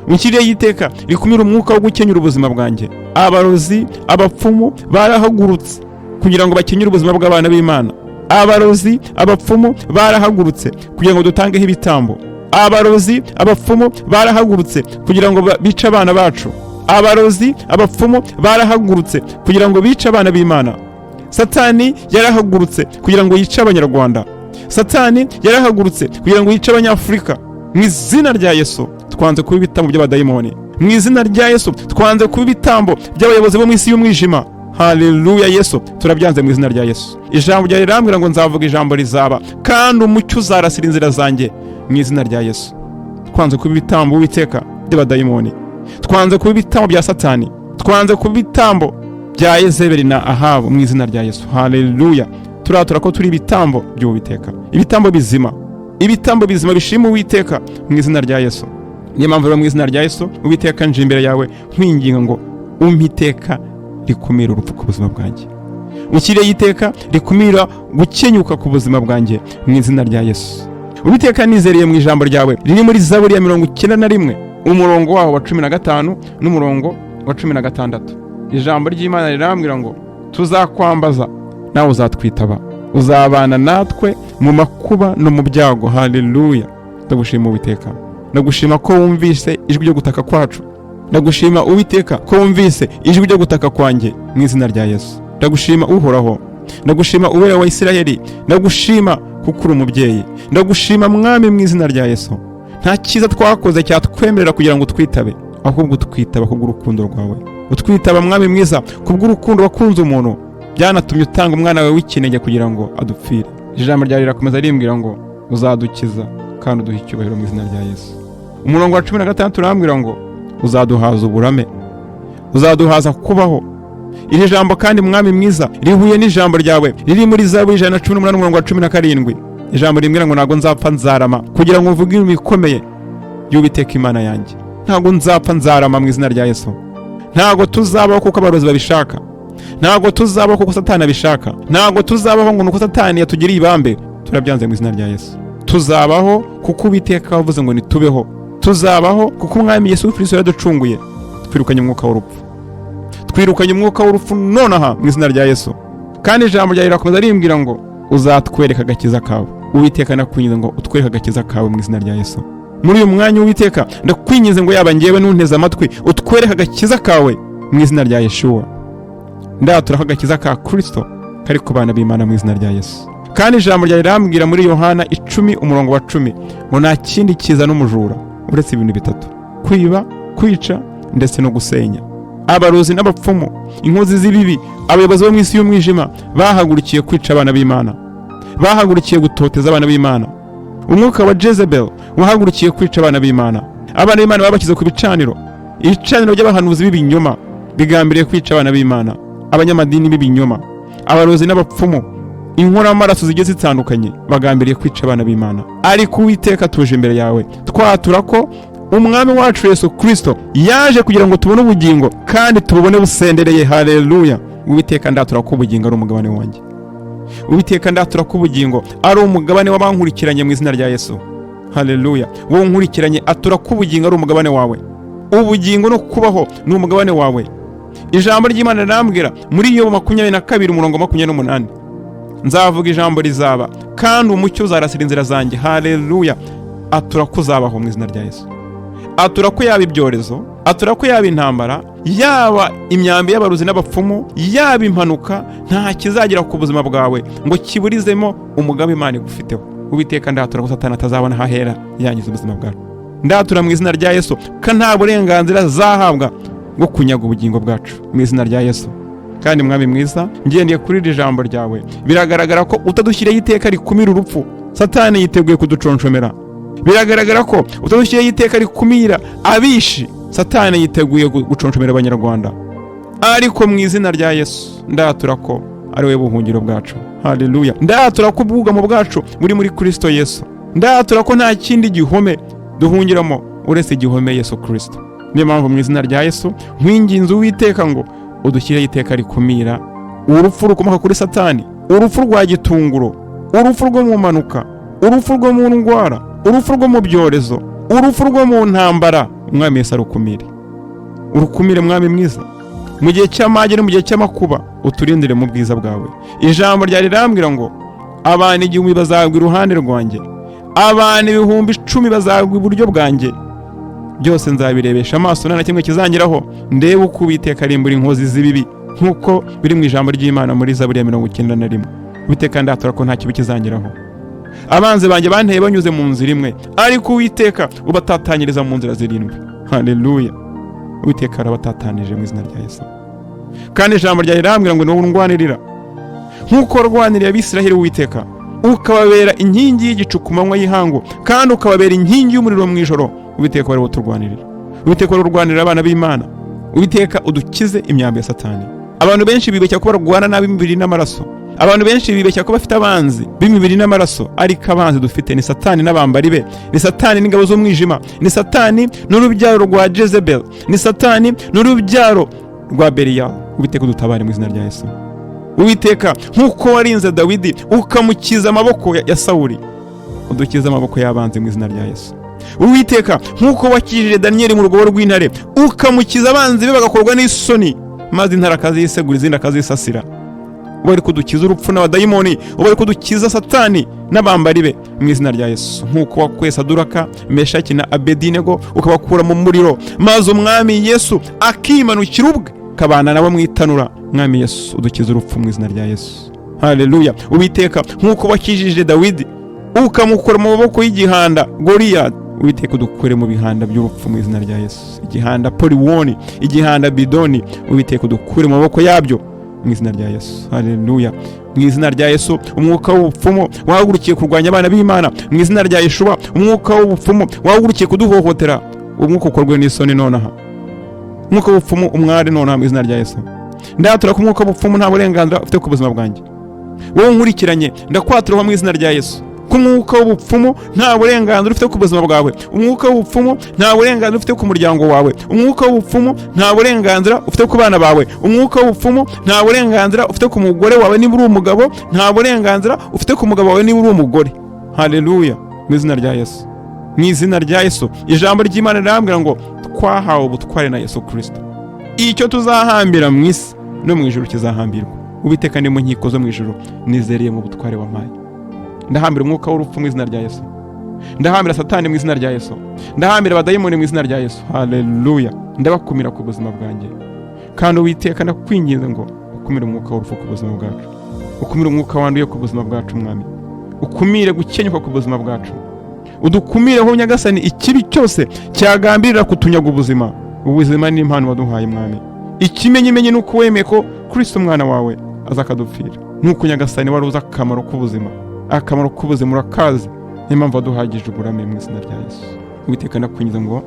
unshyirireho iteka rikumira umwuka wo gukenyura ubuzima bwanjye. Abarozi, abapfumu barahagurutse kugira ngo bakenyure ubuzima bw'abana b'Imana. Abarozi, abapfumu barahagurutse kugira ngo dutangeho ibitambo. Abarozi, abapfumu barahagurutse kugira ngo bice abana bacu. Abarozi, abapfumu barahagurutse kugira ngo bice abana b'Imana. Satani yarahagurutse kugira ngo yice abanyarwanda. Satani yarahagurutse kugira ngo yice abanyafurika. Mu izina rya Yesu twanze kuba ibitambo by'abadayimoni. Mu izina rya Yesu twanze kuba ibitambo by'abayobozi bo mu isi y'umwijima. Haleluya Yesu, turabyanze mu izina rya Yesu. Ijambo rya rirambwira ngo nzavuga ijambo rizaba kandi umucyo uzarasira inzira zanjye mu izina rya Yesu. Twanze kuba ibitambo Uwiteka by'abadayimoni. Twanze kuba ibitambo bya Satani. Twanze kuba ibitambo bya Yezebeli na Ahabu mu izina rya Yesu. Haleluya. Turatura ko turi ibitambo by'Uwiteka. Ibitambo bizima. Ibitambo bizima bishima Uwiteka mu izina rya Yesu. Niyo mpamvu rero mu izina rya Yesu Uwiteka nje imbere yawe nkwinginga ngo umpe iteka rikumira urupfu ku buzima bwanjye. Unshyirireho iteka rikumira gukenyuka ku buzima bwanjye mu izina rya Yesu. Uwiteka nizereye mu ijambo ryawe riri muri Zaburi ya 91 umurongo waho wa 15 n'umurongo wa 16. Ijambo ry'Imana rirambwira ngo tuzakwambaza nawe uzatwitaba, uzabana natwe mu makuba no mu byago. Haleluya. Ndagushima Uwiteka, ndagushima ko wumvise ijwi ryo gutaka kwacu. Ndagushima Uwiteka ko wumvise ijwi ryo gutaka kwanjye mu izina rya Yesu. Ndagushima Uhoraho, ndagushima Uwera wa Isirayeli, ndagushima kuko uri umubyeyi. Ndagushima Mwami mu izina rya Yesu. Nta cyiza twakoze cyatwemerera kugira ngo twitabe, ahubwo twitaba kubw'urukundo rwawe. Utwitaba Mwami mwiza kubw'urukundo wakunze umuntu, byanatumye utanga umwana wawe w'ikinege kugira ngo adupfire. Ijambo ryawe rirakomeza rimbwira ngo uzadukiza kandi uduha icyubahiro mu izina rya Yesu. Umurongo wa 16 turambwira ngo uzaduhaza uburame, uzaduhaza kubaho. Iri jambo kandi Mwami mwiza rihuye n'ijambo ryawe riri muri Zaburi 118 umurongo wa 17. Ijambo rimbwira ngo ntago nzapfa nzarama kugira ngo mvuge ibikomeye y'Uwiteka Imana yanjye. Ntago nzapfa nzarama mu izina rya Yesu. Ntago tuzabaho kuko abarozi babishaka. Ntago tuzabaho kuko Satani abishaka. Ntago tuzabaho ngo nuko Satani yatugiriye ibambe. Turabyanze mu izina rya Yesu. Tuzabaho kuko Uwiteka wavuze ngo nitubeho. Tuzabaho kuko Umwami Yesu Kristo yaducunguye. Twirukanye umwuka w'urupfu. Twirukanye umwuka w'urupfu nonaha mu izina rya Yesu. Kandi ijambo ryawe rirakomeza rimbwira ngo uzatwereka agakiza kawe. Uwiteka nakwinyize ngo utwereke agakiza kawe mu izina rya Yesu. Muri uyu mwanya Uwiteka ndakwinyize ngo yaba ngewe nunteze amatwi utwereke agakiza kawe mu izina rya Yeshua. Ndatura agakiza ka Kristo kari ku bana b'Imana mu izina rya Yesu. Kandi ijambo ryawe rirambwira muri Yohana 10 umurongo wa 10 ngo nta kindi kiza n'umujura uretse ibintu bitatu: kwiba, kwica ndetse no gusenya. Abarozi n'abapfumu, inkozi z'ibibi, abayobozi bo mu isi y'umwijima bahagurukiye kwica abana b'Imana, bahagurukiye gutoteza abana b'Imana. Umwuka wa Jezebel wahagurukiye kwica abana b'Imana. Abana b'Imana babakize ku bicaniro, ibicaniro by'abahanuzi b'ibinyoma bigambiriye kwica abana b'Imana. Abanyamadini b'ibinyoma, abarozi n'abapfumu, inkora amaraso zigiye zitandukanye bagambiriye kwica abana b'Imana. Ariko Uwiteka tuje imbere yawe twatura ko Umwami wacu Yesu Kristo yaje kugira ngo tubone ubugingo kandi tubone busendereye. Haleluya. Uwiteka ndatura ko ubugingo ari umugabane wanjye. Uwiteka ndatura ko ubugingo ari umugabane w'abankurikiranye mu izina rya Yesu. Haleluya. Wowe nkurikiranye atura ko ubugingo ari umugabane wawe. Ubugingo no kubaho ni umugabane wawe. Ijambo ry'Imana rirambwira muri Yobu 22 umurongo 28 nzavuga ijambo rizaba kandi umucyo uzarasira inzira zanjye. Haleluya. Atura ko uzabaho mu izina rya Yesu. Atura ko yaba ibyorezo, atura ko yaba intambara, yaba imyambi y'abaruzi n'abapfumu, yaba impanuka, nta kizagira ku buzima bwawe ngo kiburizemo umugabe Imana igufiteho. Uwiteka ndatura ko Satani atazabona hahera yangiza ubuzima bwawe. Ndatura mu izina rya Yesu ko nta burenganzira zahabwa bwo kunyaga ubugingo bwacu mu izina rya Yesu. Kandi Mwami mwiza ngendeye kuri iri jambo ryawe biragaragara ko utadushyiriyeho iteka rikumira urupfu. Satani yiteguye kuduconshomera. Biragaragara ko utadushyiriyeho iteka rikumira abishi. Satani yiteguye guconshomera abanyarwanda. Ariko mu izina rya Yesu ndatura ko ari we buhungiro bwacu. Haleluya. Ndatura ko ubwugamo bwacu muri Kristo Yesu. Ndatura ko nta kindi gihome duhungiramo uretse igihome Yesu Kristo. Niyo mpamvu mu izina rya Yesu nkwinginze Uwiteka ngo udushyirireho iteka rikumira urupfu rukomoka kuri Satani, urupfu rwa gitunguro, urupfu rwo mu manuka, urupfu rwo mu ndwara, urupfu rwo mu byorezo, urupfu rwo mu ntambara umwami Yesu arukumire. Urukumire mwami mwiza, mu gihe cy'amage no mu gihe cy'amakuba uturindire mu bwiza bwawe. Ijambo rya rirambwira ngo abantu 1000 bazagwa iruhande rwanjye, abantu 10,000 bazagwa iburyo bwanjye, byose nzabirebesha amaso nta kimwe kizangiraho, ndebe uko Uwiteka arimbura inkozi z'ibibi, nkuko biri mu ijambo ry'Imana muri Zaburi ya 91. Uwiteka ndatura ko nta kibi kizangiraho. Abanze banjye banteye banyuze mu nzira imwe, ariko Uwiteka ubatatanyiriza mu nzira zirindwi. Haleluya. Uwiteka arabatatanije mu izina rya Yesu. Kandi ijambo rya rirambwira ngo ndwanirira nkuko rwaniriye Abisiraheli Uwiteka, ukababera inkingi y'igicu ku manywa y'ihangu, kandi ukababera inkingi y'umuriro mu ijoro. Uwiteka wari woturwanirira. Uwiteka urwanirira abana b'Imana. Uwiteka udukize imyambi ya Satani. Abantu benshi bibeshya ko barwana nabi imibiri n'amaraso. Abantu benshi bibeshya ko bafite abanzi b'imibiri n'amaraso, ariko abanzi dufite ni Satani n'abambari be, ni Satani n'ingabo z'umwijima, ni Satani n'urubyaro rwa Jezebel, ni Satani n'urubyaro rwa Belial. Uwiteka udutabare mu izina rya Yesu. Uwiteka nkuko warinze Dawidi ukamukiza amaboko ya Sawuli, udukiza amaboko y'abanzi mu izina rya Yesu. Uwiteka nkuko wakijije Daniel mu rwobo rw'intare ukamukiza abanzi be bagakorwa n'isoni, maze intare akazisegura izindi akazisasira. Ubari kudukiza urupfu n'abadayimoni, ubari kudukiza Satani n'abambari be mu izina rya Yesu. Nkuko wakwesa Duraka, Meshaki na Abedinego ukabakura mu muriro, maze umwami Yesu akimanukira ubwe kabana nabo mwitanura. Mwami Yesu udukiza urupfu mu izina rya Yesu. Haleluya. Uwiteka nkuko wakijije Dawidi ukamukura mu maboko y'igihanda Goliath, Uwiteka udukure mu bihanda by'urupfu mu izina rya Yesu. Igihanda Poliwoni, igihanda Bidoni, Uwiteka udukure mu maboko yabyo mu izina rya Yesu. Haleluya. Mu izina rya Yesu umwuka w'ubupfumu wahagurukiye kurwanya abana b'Imana, mu izina rya Yeshua umwuka w'ubupfumu wahagurukiye kuduhohotera, umwuka ukorwe n'isoni nonaha. Umwuka w'ubupfumu umware nonaha mu izina rya Yesu. Ndatura ko umwuka w'ubupfumu nta burenganzira ufite ku buzima bwanjye. Wowe nkurikiranye ndakwatura mu izina rya Yesu. Umwuka w'ubupfumu nta burenganzira ufite ku buzima bwawe. Umwuka w'ubupfumu nta burenganzira ufite ku muryango wawe. Umwuka w'ubupfumu nta burenganzira ufite ku bana bawe. Umwuka w'ubupfumu nta burenganzira ufite ku mugore wawe niba uri umugabo, nta burenganzira ufite ku mugabo wawe niba uri umugore. Haleluya. Mu izina rya Yesu. Mu izina rya Yesu. Ijambo ry'Imana rirambwira ngo twahawe ubutware na Yesu Kristo. Icyo tuzahambira mu isi no mu ijuru kizahambirwa. Uwiteka ni mu nkiko zo mu ijuru, nizeriye mu butware wampaye. Ndahambira umwuka w'urupfu mu izina rya Yesu. Ndahambira Satani mu izina rya Yesu. Ndahambira abadayimoni mu izina rya Yesu. Haleluya. Ndabakumira ku buzima bwanjye. Kandi Uwiteka ndakwinginze ngo ukumire umwuka w'urupfu ku buzima bwacu. Ukumire umwuka wanduye ku buzima bwacu mwami. Ukumire gukenyuka ku buzima bwacu. Udukumire ho Nyagasani ikibi cyose cyagambirira kutunyaga ubuzima. Ubuzima ni impano waduhaye mwami. Ikimenyimenye nuko wemeye ko Kristo umwana wawe azakadupfira. Nuko Nyagasani wari uza akamaro k'ubuzima. Akamaro k'ubuzima urakazi, n'impamvu waduhagije uburame mu izina rya Yesu. Uwiteka ndakwinginze ngo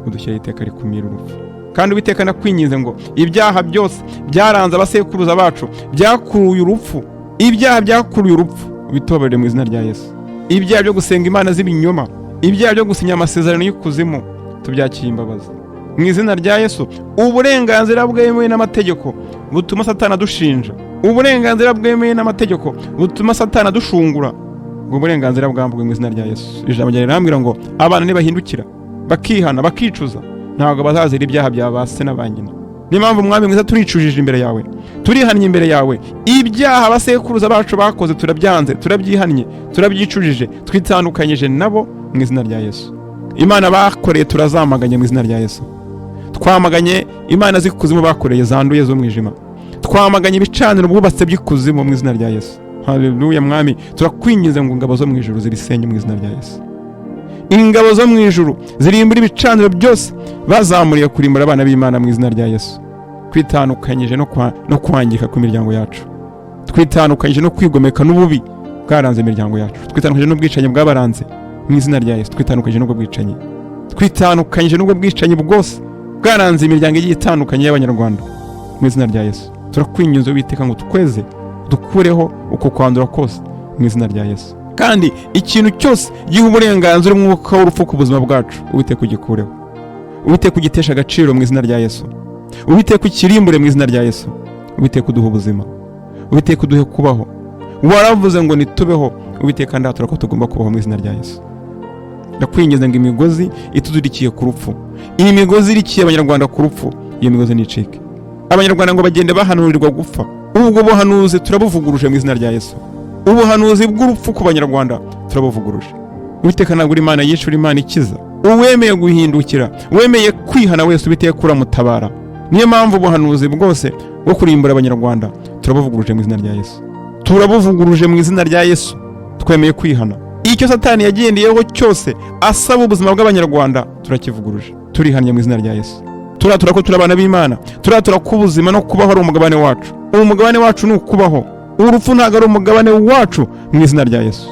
udushyire iteka rikumira urupfu. Kandi Uwiteka ndakwinginze ngo ibyaha byose byaranze abasekuruza bacu byakuruye urupfu, ibyaha byakuruye urupfu bitubabarire mu izina rya Yesu. Ibyaha byo gusenga imana z'ibinyoma, ibyaha byo gusinya amasezerano y'ikuzimu, tubyakiye imbabazi mu izina rya Yesu. Uburenganzira bwemewe n'amategeko butuma Satani adushinja, uburenganzira bwemewe n'amategeko butuma Satani adushungura, ubwo burenganzira bwambuwe mu izina rya Yesu. Ijambo rya rirambwira ngo abana nibahindukira bakihana bakicuza, ntabwo bazazira ibyaha bya base n'abanyina. Niyo mpamvu mwami mwiza turicujije imbere yawe, turihannye imbere yawe. Ibyaha abasekuruza bacu bakoze turabyanze, turabyihannye, turabyicujije, twitandukanyije nabo mu izina rya Yesu. Imana bakoreye turazamaganye mu izina rya Yesu. Twamaganye imana z'ikuzimu bakoreye zanduye zo mwijima. Twamaganye ibicaniro bwubatse by'ikuzimu mu izina rya Yesu. Haleluya mwami, turakwinginze ngo ingabo zo mu ijuru zirisenye mu izina rya Yesu. Ingabo zo mu ijuru zirimbura ibicaniro byose bazamuriye kurimbura abana b'Imana mu izina rya Yesu. Twitandukanyije no kwangika ku miryango yacu. Twitandukanyije no kwigomeka n'ububi bwaranze imiryango yacu. Twitandukanyije n'ubwicanyi bwabaranze mu izina rya Yesu. Twitandukanyije n'ubwo bwicanyi. Twitandukanyije n'ubwo bwicanyi bwose bwaranze imiryango igiye itandukanye y'Abanyarwanda mu izina rya Yesu. Turakwinginze Uwiteka ngo tukweze, dukureho uko kwandura kose mu izina rya Yesu. Kandi ikintu cyose giha uburenganzira umwuka w'urupfu ku buzima bwacu, Uwiteka ugikureho. Uwiteka ugitesha agaciro mu izina rya Yesu. Uwiteka ukirimbure mu izina rya Yesu. Uwiteka uduhe ubuzima. Uwiteka uduhe kubaho. Waravuze ngo nitubeho, Uwiteka ndatura ko tugomba kubaho mu izina rya Yesu. ndakwinginze ngo imigozi ituzirikiye ku rupfu, iyi migozi irikiye abanyarwanda ku rupfu, iyo migozi nicike. Abanyarwanda ngo bagende bahanurirwa gupfa, ubwo buhanuzi turabuvuguruje mu izina rya Yesu. Ubuhanuzi bw'urupfu ku banyarwanda turabuvuguruje. Uwiteka ntabwo uri Imana yishe, uri Imana ikiza. Uwemeye guhindukira, wemeye kwihana wese Uwiteka uramutabara. Niyo mpamvu ubuhanuzi bwose bwo kurimbura abanyarwanda turabuvuguruje mu izina rya Yesu. Turabuvuguruje mu izina rya Yesu, twemeye kwihana. Icyo Satani yagendeyeho cyose asaba ubuzima bw'abanyarwanda turakivuguruje, turihannye mu izina rya Yesu. Turatura ko turabana b'Imana, turatura ko ubuzima no kubaho ari umugabane wacu. Umugabane wacu ni ukubaho. Urupfu ntabwo ari umugabane wacu mu izina rya Yesu.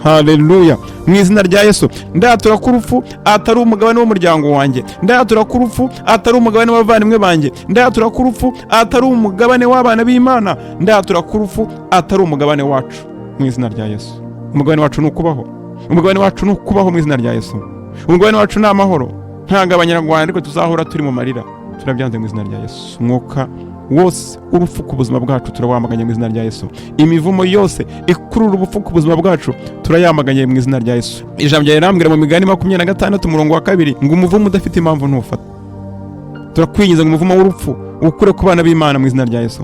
Haleluya. Mu izina rya Yesu ndatura ko urupfu atari umugabane w'umuryango wanjye, ndatura ko urupfu atari umugabane w'abavandimwe banjye, ndatura ko urupfu atari umugabane w'abana b'Imana, ndatura ko urupfu atari umugabane wacu mu izina rya Yesu. Umugabane wacu ni ukubaho, umugabane wacu ni ukubaho mu izina rya Yesu. Umugabane wacu ni amahoro, ntabwo abanyarwanda ariko tuzahora turi mu marira, turabyanze mu izina rya Yesu. Umwuka wose urupfu ku buzima bwacu turawamaganye mu izina rya Yesu. Imivumo yose ikurura ubupfu ku buzima bwacu turayamaganye mu izina rya Yesu. Ijambo rya Irambwira mu Migani 26 umurongo wa 2 ngo umuvumo udafite impamvu ntufata. Turakwinjiza ngo umuvumo w'urupfu ukure ku bana b'Imana mu izina rya Yesu.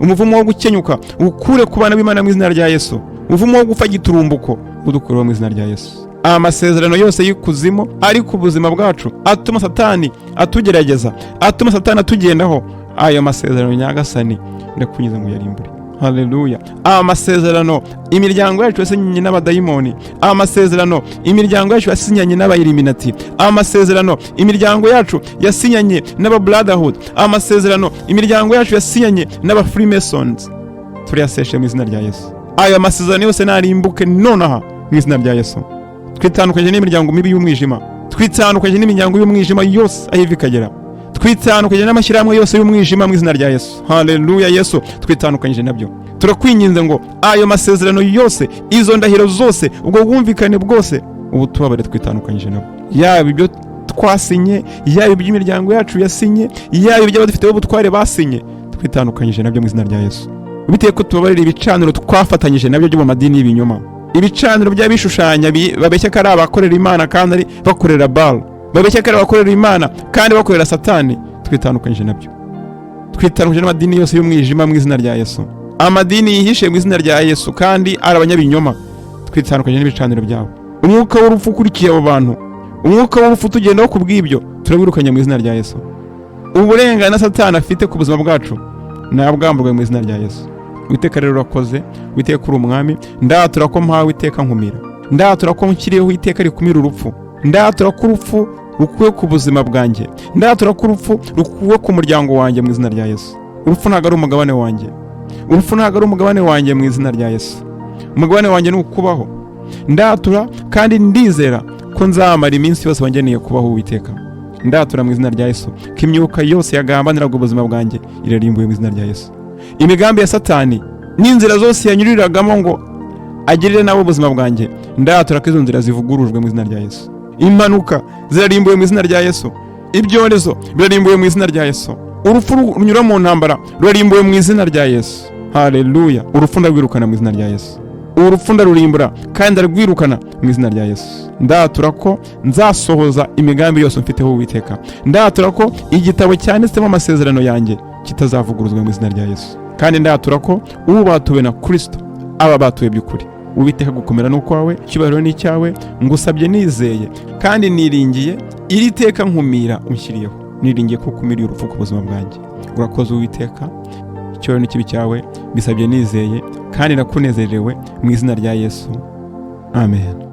Umuvumo wo gukenyuka ukure ku bana b'Imana mu izina rya Yesu. Umuvumo wo gupfa giturumbuko udukureho mu izina rya Yesu. Amasezerano yose y'ikuzimu ari ku buzima bwacu atuma Satani atugerageza, atuma Satani atugendaho, ayo masezerano nyagasani ndakunyiza ngo yarimbure. Haleluya. Amasezerano imiryango yacu yasinyanye n'abadayimoni, amasezerano imiryango yacu yasinyanye n'abayiliminati, amasezerano imiryango yacu yasinyanye n'aba brotherhood, amasezerano imiryango yacu yasinyanye n'aba freemasons turiyaseshe mu izina rya Yesu. Ayo masezerano yose narimbuke nonaha mu izina rya Yesu. Twitandukanye n'imiryango mibi y'umwijima, twitandukanye n'imiryango y'umwijima yose ahivi kagera, twitandukanye n'amashyirahamwe yose y'umwijima mu izina rya Yesu. Haleluya. Yesu twitandukanyije nabyo. Turakwinginze ngo ayo masezerano yose, izo ndahiro zose, ubwo bwumvikane bwose ubu tubabare twitandukanyije nabo, yaba ibyo twasinye, yaba iby'imiryango yacu yasinye, yaba iby'abadufite ubutware basinye, twitandukanyije nabyo mu izina rya Yesu. Biteye ko tubabarira ibicaniro twafatanyije nabyo byo mu madini y'ibinyoma, ibicaniro by'abishushanya babeshya ko ari abakorera Imana kandi ari bakorera Baal, babeshya ko ari abakorera Imana kandi bakorera Satani, twitandukanyije nabyo. Twitandukanyije n'amadini yose y'umwijima mu izina rya Yesu. Amadini yihishe mu izina rya Yesu kandi ari abanyabinyoma, twitandukanyije n'ibicaniro byabo. Umwuka w'urupfu ukurikiye abo bantu, umwuka w'urupfu tugendaho ku bw'ibyo turabirukanye mu izina rya Yesu. Uburenganzira Satani afite ku buzima bwacu nabwamburwe mu izina rya Yesu. Uwiteka rero urakoze, Uwiteka uri umwami, ndatura ko mpawe iteka nkumira, ndatura ko nkiriyeho iteka rikumira urupfu, ndatura ko urupfu rukuwe ku buzima bwanjye, ndatura ko urupfu rukuwe ku muryango wanjye mu izina rya Yesu. Urupfu ntabwo ari umugabane wanjye, urupfu ntabwo ari umugabane wanjye mu izina rya Yesu. Umugabane wanjye ni ukubaho. Ndatura kandi ndizera ko nzamara iminsi yose wangeneye kubaho Uwiteka. Ndatura mu izina rya Yesu ko imyuka yose yagambaniraga ubuzima bwanjye irarimbuye mu izina rya Yesu. Imigambi ya Satani n'inzira zose yanyuriragamo ngo agirire nabo ubuzima bwanjye, ndatura ko izo nzira zivugurujwe mu izina rya Yesu. Impanuka zirarimbuye mu izina rya Yesu, ibyorezo birarimbuye mu izina rya Yesu, urupfu runyura mu ntambara rurarimbuye mu izina rya Yesu. Haleluya. Urupfu ndarwirukana mu izina rya Yesu, urupfu ndarurimbura kandi ndarwirukana mu izina rya Yesu. Ndatura ko nzasohoza imigambi yose mfiteho Uwiteka, ndatura ko igitabo cyanditsemo amasezerano yanjye kitazavuguruzwa mu izina rya Yesu, kandi ndatura ko ubatuwe na Kristo aba batuwe by'ukuri. Uwiteka gukomera n'ukwawe, icyubahiro n'icyawe, ngusabye nizeye kandi niringiye iri teka nkumira unshyiriyeho, niringiye ko ukumiriye urupfu ku buzima bwanjye. Urakoze Uwiteka, icyubahiro n'ikibi cyawe bisabye nizeye kandi nakunezerewe mu izina rya Yesu. Amen.